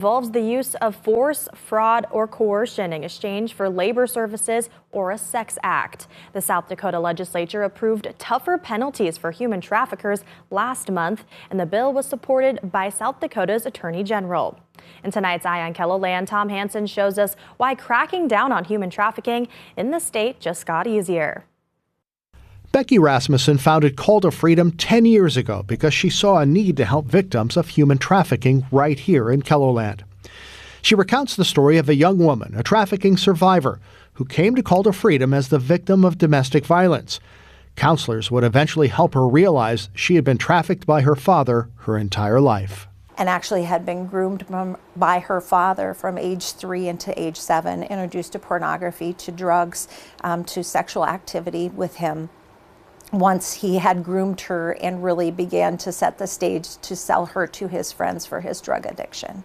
Involves the use of force, fraud, or coercion in exchange for labor services or a sex act. The South Dakota legislature approved tougher penalties for human traffickers last month, and the bill was supported by South Dakota's Attorney General. In tonight's Eye on KELOLAND, Tom Hansen shows us why cracking down on human trafficking in the state just got easier. Becky Rasmussen founded Call to Freedom 10 years ago because she saw a need to help victims of human trafficking right here in KELOLAND. She recounts the story of a young woman, a trafficking survivor, who came to Call to Freedom as the victim of domestic violence. Counselors would eventually help her realize she had been trafficked by her father her entire life. And actually had been groomed by her father from age 3 into age 7, introduced to pornography, to drugs, to sexual activity with him. Once he had groomed her and really began to set the stage to sell her to his friends for his drug addiction.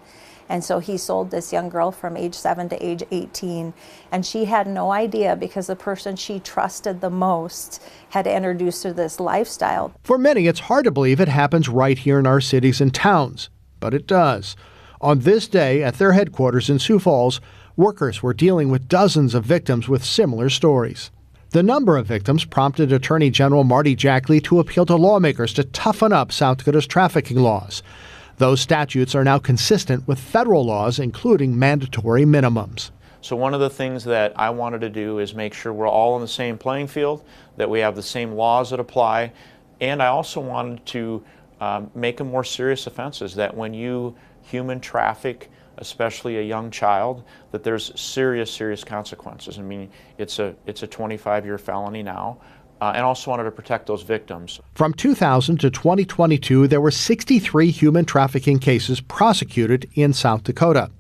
And so he sold this young girl from age 7 to age 18, and she had no idea because the person she trusted the most had introduced her to this lifestyle. For many, it's hard to believe it happens right here in our cities and towns, but it does. On this day at their headquarters in Sioux Falls, workers were dealing with dozens of victims with similar stories. The number of victims prompted Attorney General Marty Jackley to appeal to lawmakers to toughen up South Dakota's trafficking laws. Those statutes are now consistent with federal laws, including mandatory minimums. So one of the things that I wanted to do is make sure we're all on the same playing field, that we have the same laws that apply, and I also wanted to make them more serious offenses, that when you human traffic, especially a young child, that there's serious consequences. I mean, it's a 25-year felony now, and also wanted to protect those victims. From 2000 to 2022, there were 63 human trafficking cases prosecuted in South Dakota.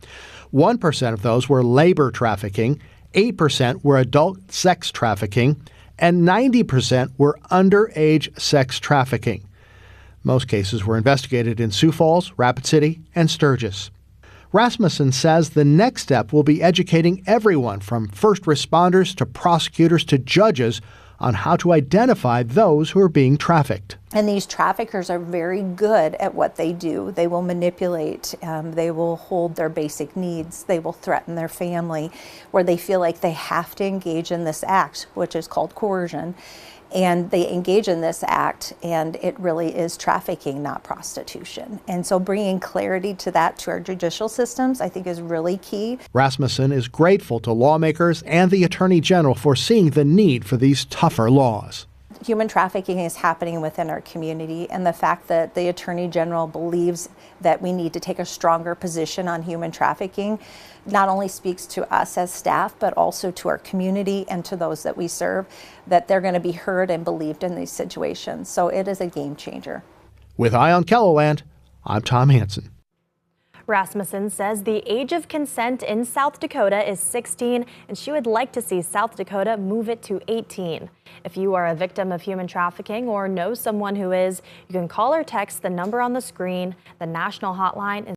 1% of those were labor trafficking, 8% were adult sex trafficking, and 90% were underage sex trafficking. Most cases were investigated in Sioux Falls, Rapid City, and Sturgis. Rasmussen says the next step will be educating everyone from first responders to prosecutors to judges on how to identify those who are being trafficked. And these traffickers are very good at what they do. They will manipulate, they will hold their basic needs, they will threaten their family, where they feel like they have to engage in this act, which is called coercion. And they engage in this act, and it really is trafficking, not prostitution. And so bringing clarity to that to our judicial systems, I think, is really key. Rasmussen is grateful to lawmakers and the Attorney General for seeing the need for these tougher laws. Human trafficking is happening within our community, and the fact that the Attorney General believes that we need to take a stronger position on human trafficking not only speaks to us as staff, but also to our community and to those that we serve, that they're going to be heard and believed in these situations. So it is a game changer. With Eye on KELOLAND, I'm Tom Hansen. Rasmussen says the age of consent in South Dakota is 16, and she would like to see South Dakota move it to 18. If you are a victim of human trafficking or know someone who is, you can call or text the number on the screen. The national hotline is